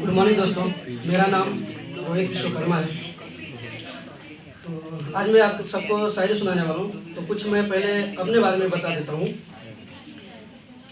Good morning दोस्तों, मेरा नाम रोहित विश्वकर्मा है। तो आज मैं आप सबको शायरी सुनाने वाला हूँ। तो कुछ मैं पहले अपने बारे में बता देता हूँ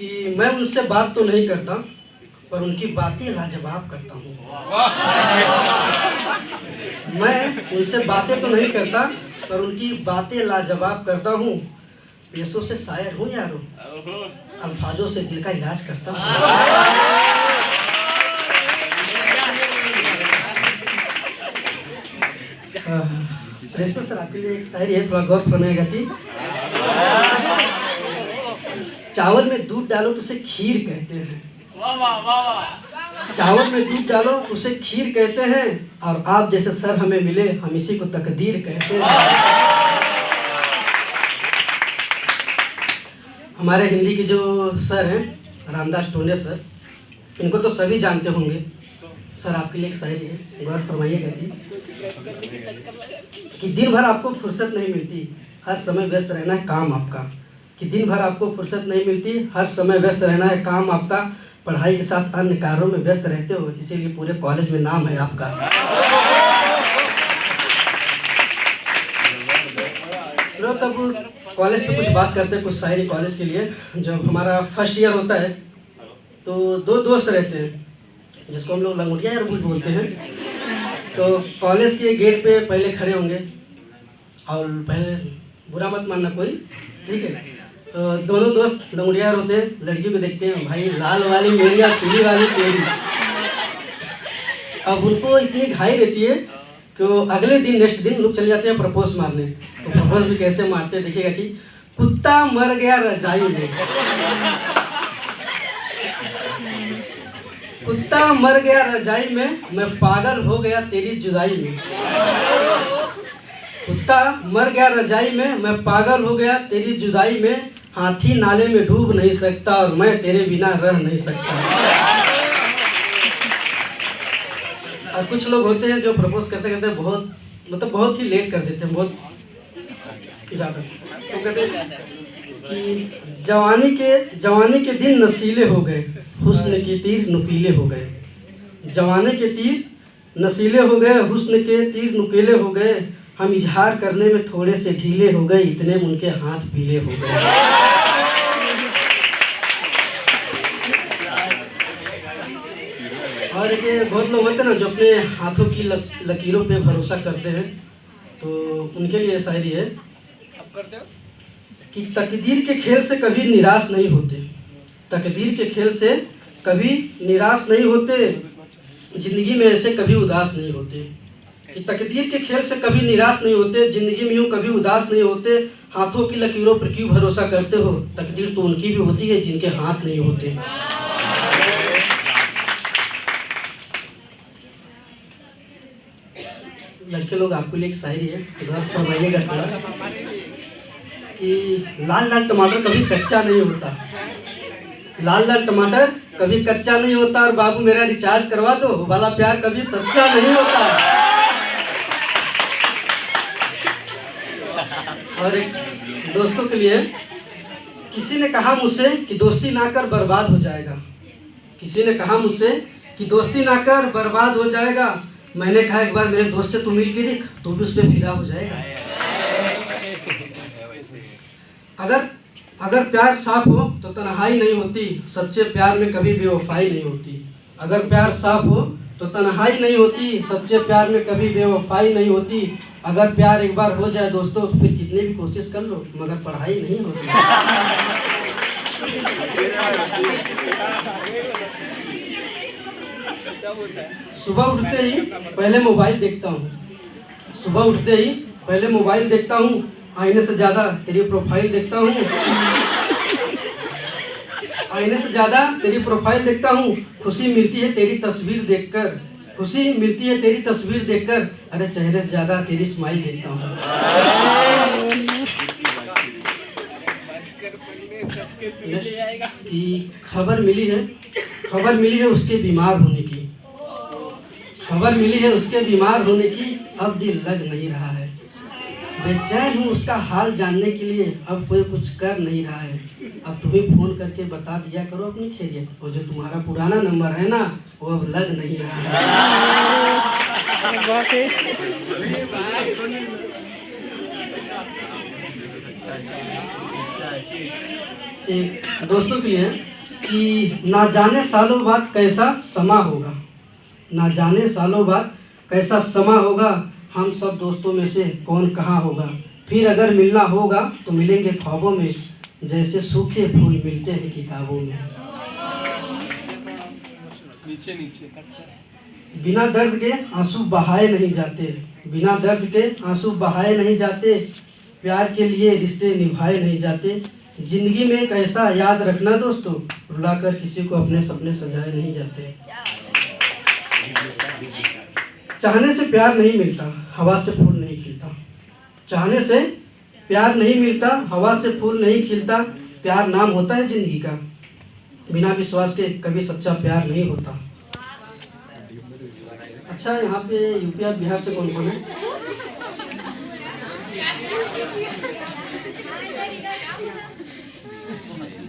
कि मैं उनसे बात तो नहीं करता, पर उनकी बातें लाजवाब करता हूँ। मैं उनसे बातें तो नहीं करता, पर उनकी बातें लाजवाब करता हूँ। पेशों से शायर हूँ यारो, अल्फाजों से दिल का इलाज करता हूँ। रेशमा सर, आपके लिए एक शायरी है, थोड़ा गौर फरमाइएगा कि चावल में दूध डालो तो उसे खीर कहते हैं। चावल में दूध डालो तो उसे खीर कहते हैं, और आप जैसे सर हमें मिले, हम इसी को तकदीर कहते हैं। हमारे हिंदी के जो सर हैं, रामदास टोने सर, इनको तो सभी जानते होंगे। सर, आपके लिए एक शायरी है, गौर फरमाइएगा जी कि दिन भर आपको फुर्सत नहीं मिलती, हर समय व्यस्त रहना है काम आपका। कि दिन भर आपको फुर्सत नहीं मिलती, हर समय व्यस्त रहना है काम आपका। पढ़ाई के साथ अन्य कार्यों में व्यस्त रहते हो, इसीलिए पूरे कॉलेज में नाम है आपका। तो तब कॉलेज पे कुछ बात करते हैं, कुछ शायरी कॉलेज के लिए। जब हमारा फर्स्ट ईयर होता है तो दो दोस्त रहते हैं, जिसको हम लोग लंगोटिया यार कुछ बोलते हैं। तो कॉलेज के गेट पे पहले खड़े होंगे, और पहले बुरा मत मानना कोई, ठीक है। तो दोनों दोस्त लंगोटिया होते हैं, लड़कियों को देखते हैं, भाई लाल वाली मेरी या पीली वाली तेरी। अब उनको इतनी घाई रहती है कि वो अगले दिन नेक्स्ट दिन लोग चले जाते हैं प्रपोज मारने। तो प्रपोज भी कैसे मारते हैं देखिएगा कि कुत्ता मर गया रजाई में, कुत्ता मर गया रजाई में, मैं पागल हो गया तेरी जुदाई में। कुत्ता मर गया रजाई में, मैं पागल हो गया तेरी जुदाई में। हाथी नाले में डूब नहीं सकता, और मैं तेरे बिना रह नहीं सकता। और कुछ लोग होते हैं जो प्रपोज करते करते बहुत ही लेट कर देते हैं, बहुत ज़्यादा। तो कहते हैं कि जवानी के दिन नशीले हो गए, हुस्न के तीर नुकीले हो गए। जवानी के तीर नशीले हो गए, हुस्न के तीर नुकीले हो गए। हम इजहार करने में थोड़े से ढीले हो गए, इतने में उनके हाथ पीले हो गए। और एक बहुत लोग होते हैं ना जो अपने हाथों की लकीरों पे भरोसा करते हैं, तो उनके लिए शायरी है कि तकदीर के खेल से कभी निराश नहीं होते। तकदीर के खेल से कभी निराश नहीं होते, जिंदगी में ऐसे कभी उदास नहीं होते। कि तकदीर के खेल से कभी निराश नहीं होते, जिंदगी में यूं कभी उदास नहीं होते। हाथों की लकीरों पर क्यों भरोसा करते हो, तकदीर तो उनकी भी होती है जिनके हाथ नहीं होते। लड़के लोग, आपके लिए एक शायरी है, फरमाइएगा थोड़ा कि लाल लाल टमाटर कभी कच्चा नहीं होता। लाल लाल टमाटर कभी कच्चा नहीं होता, और बाबू मेरा रिचार्ज करवा दो, वाला प्यार कभी सच्चा नहीं होता। और एक दोस्तों के लिए, किसी ने कहा मुझसे कि दोस्ती ना कर बर्बाद हो जाएगा। किसी ने कहा मुझसे कि दोस्ती ना कर बर्बाद हो जाएगा। मैंने कहा एक बार मेरे दोस्त से तू मिल के देख, तो भी उस पर फिदा हो जाएगा। अगर प्यार साफ हो तो तन्हाई नहीं होती, सच्चे प्यार में कभी बेवफाई नहीं होती। अगर प्यार साफ हो तो तन्हाई नहीं होती, सच्चे प्यार में कभी बेवफाई नहीं होती। अगर प्यार एक बार हो जाए दोस्तों, तो फिर कितने भी कोशिश कर लो, मगर पढ़ाई नहीं होती। सुबह उठते ही पहले मोबाइल देखता हूँ। सुबह उठते ही पहले मोबाइल देखता हूँ, आईने से ज़्यादा तेरी प्रोफाइल देखता हूँ। आईने से ज़्यादा तेरी प्रोफाइल देखता हूँ। खुशी मिलती है तेरी तस्वीर देखकर, खुशी मिलती है तेरी तस्वीर देखकर। अरे चेहरे से ज़्यादा तेरी स्माइल देखता हूँ। कि खबर मिली है उसके बीमार होने की। खबर मिली है उसके बीमार होने की, अब दिल लग नहीं रहा है। बेचैन हूँ उसका हाल जानने के लिए, अब कोई कुछ कर नहीं रहा है। अब तुम्हें फ़ोन करके बता दिया करो अपनी खैरियत, और जो तुम्हारा पुराना नंबर है ना वो अब लग नहीं रहा है। एक दोस्तों के लिए कि ना जाने सालों बाद कैसा समा होगा, ना जाने सालों बाद कैसा समा होगा, हम सब दोस्तों में से कौन कहाँ होगा। फिर अगर मिलना होगा तो मिलेंगे ख्वाबों में, जैसे सूखे फूल मिलते हैं किताबों में। नीचे नीचे बिना दर्द के आंसू बहाए नहीं जाते, बिना दर्द के आंसू बहाए नहीं जाते, प्यार के लिए रिश्ते निभाए नहीं जाते। जिंदगी में एक ऐसा याद रखना दोस्तों, रुलाकर किसी को अपने सपने सजाए नहीं जाते। चाहने से प्यार नहीं मिलता, हवा से फूल नहीं खिलता। चाहने से प्यार नहीं मिलता, हवा से फूल नहीं खिलता। प्यार नाम होता है जिंदगी का, बिना विश्वास के कभी सच्चा प्यार नहीं होता। अच्छा, यहाँ पे यूपी और बिहार से कौन कौन है?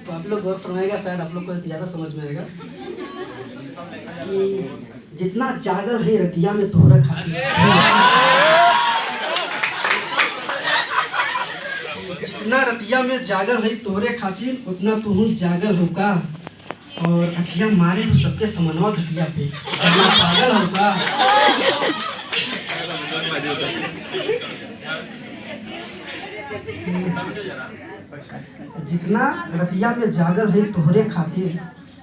तो आप लोग गौर फरमाएगा, शायद आप लोग को ज़्यादा समझ में आएगा कि जितना जागर है रतिया में तोहरा खातिर, जितना रतिया में जागर है तोहरे खातिर, उतना तू जागर होगा। और अखियाँ मारे सबके समनवा घटिया पे, जाना पागल होगा। जितना रतिया में जागल है तोहरे खातिर,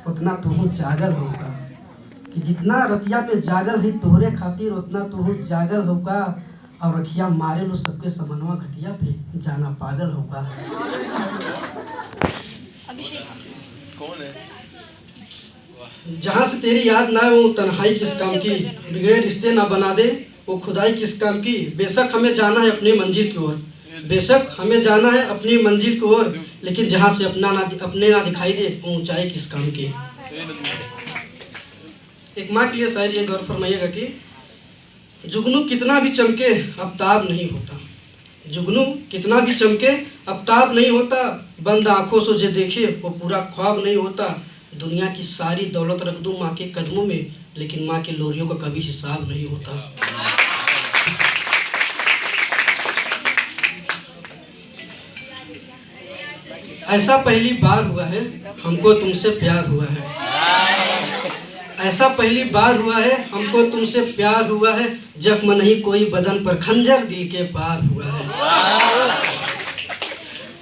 उतना तू जागल होगा। कि जितना रतिया में जागल है तोहरे खातिर, उतना तू जागल होगा। और अखियाँ मारे लो सबके समनवा घटिया पे, जाना पागल होगा। कौन है? जहाँ से तेरी याद ना हो तन्हाई किस काम की, बिगड़े रिश्ते ना बना दे वो खुदाई किस काम की। बेशक हमें जाना है अपनी मंजिल की ओर, बेशक हमें जाना है अपनी मंजिल की ओर, लेकिन जहाँ से अपने ना दिखाई दे वो ऊंचाई किस काम की। एक माँ के लिए शायरी ये गौर फरमाइएगा कि जुगनू कितना भी चमके अब ताब नहीं होता, जुगनू कितना भी चमके अब ताब नहीं होता। बंद आंखों से जो देखे वो पूरा ख्वाब नहीं होता। दुनिया की सारी दौलत रख दूं माँ के कदमों में, लेकिन माँ के लोरियों का कभी हिसाब नहीं होता। ऐसा पहली बार हुआ है हमको तुमसे प्यार हुआ है, ऐसा पहली बार हुआ है हमको तुमसे प्यार हुआ है। जख्म नहीं कोई बदन पर, खंजर दिल के पार हुआ है।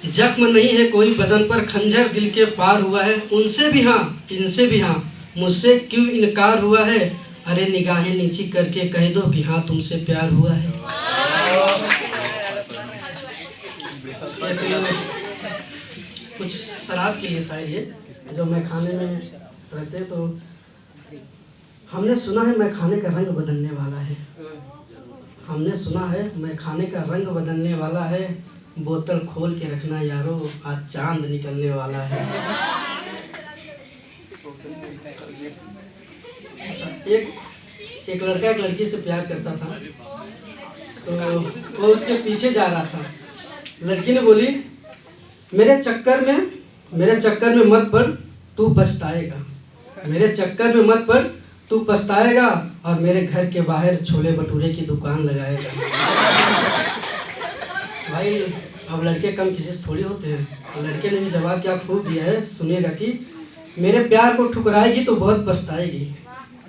जख्म नहीं है कोई बदन पर, खंजर दिल के पार हुआ है। उनसे भी हाँ इनसे भी हाँ, मुझसे क्यों इनकार हुआ है। अरे निगाहें नीची करके कह दो कि हाँ तुमसे प्यार हुआ है। कुछ शराब के लिए शायद ये, जो मैं खाने में रहते तो हमने सुना है मैं खाने का रंग बदलने वाला है, हमने सुना है मैं खाने का रंग बदलने वाला है। बोतल खोल के रखना यारो, आज चांद निकलने वाला है। अच्छा, एक लड़का एक लड़की से प्यार करता था, तो वो उसके पीछे जा रहा था। लड़की ने बोली मेरे चक्कर में मत पड़ तू पछताएगा, मेरे चक्कर में मत पड़ तू पछताएगा, और मेरे घर के बाहर छोले भटूरे की दुकान लगाएगा। भाई अब लड़के कम किसी से थोड़ी होते हैं। लड़के ने भी जवाब क्या खूब दिया है, सुनिएगा कि मेरे प्यार को ठुकराएगी तो बहुत पछताएगी,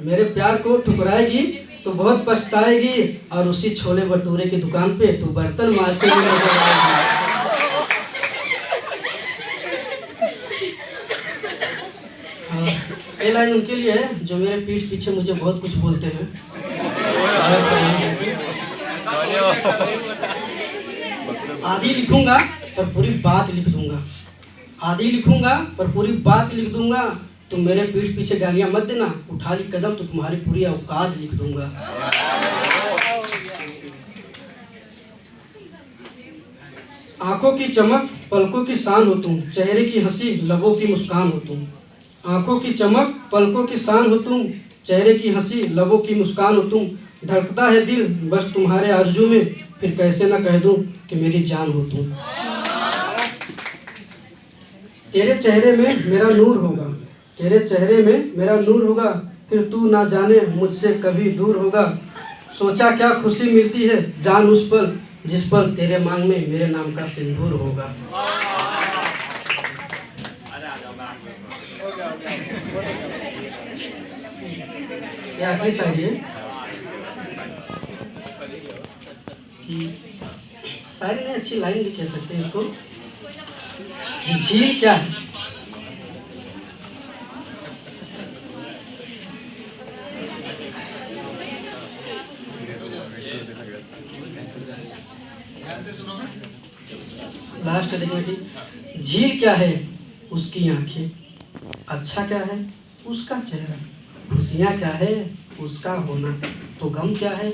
मेरे प्यार को ठुकराएगी तो बहुत पछताएगी, और उसी छोले भटूरे की दुकान पे तू बर्तन मांजते हुए नजर आएगी। ये लाइन उनके लिए है जो मेरे पीठ पीछे मुझे बहुत कुछ बोलते हैं। आधी लिखूंगा पर पूरी बात लिख दूंगा, आधी लिखूंगा पर पूरी बात लिख दूंगा। तुम मेरे पीठ पीछे गालियां मत देना, उठा ली कदम तो तुम्हारी पूरी औकात लिख दूंगा। आंखों की चमक पलकों की शान हो तुम, चेहरे की हंसी लबों की मुस्कान हो तुम। आंखों की चमक पलकों की शान हो तुम, चेहरे की हंसी लबों की मुस्कान हो तुम। धड़कता है दिल बस तुम्हारे आरजू में, फिर कैसे ना कह दूं कि मेरी जान हो तुम। तेरे चेहरे में मेरा नूर होगा, तेरे चेहरे में मेरा नूर होगा, फिर तू ना जाने मुझसे कभी दूर होगा। सोचा क्या खुशी मिलती है जान उस पल, जिस पल तेरे मांग में मेरे नाम का सिंदूर होगा। ये आखिरी शायरी है। शायरी नहीं, अच्छी लाइन भी कह सकते हैं इसको। झील क्या है? लास्ट देखना कि झील क्या है? उसकी आंखें। अच्छा क्या है? उसका चेहरा। खुशियाँ क्या है? उसका होना। तो गम क्या है?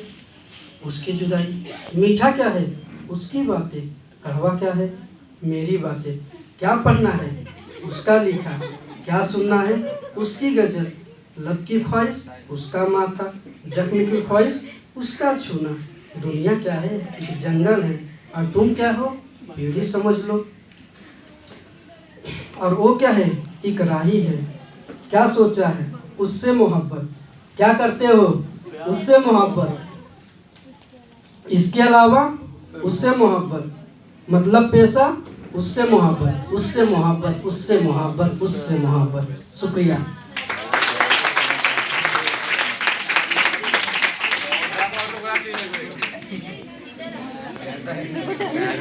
उसकी जुदाई। मीठा क्या है? उसकी बातें। कड़वा क्या है? मेरी बातें। क्या पढ़ना है? उसका लिखा। क्या सुनना है? उसकी गजल। लब की ख्वाहिश, उसका माथा। जख्म की ख्वाहिश, उसका छूना। दुनिया क्या है? एक जंगल है, और तुम क्या हो? यूं समझ लो। और वो क्या है? एक राही है। क्या सोचा है? उससे मोहब्बत। क्या करते हो? उससे मोहब्बत। इसके अलावा उससे मोहब्बत। मतलब पेशा? उससे मोहब्बत, उससे मोहब्बत, उससे मोहब्बत, उससे मोहब्बत। शुक्रिया।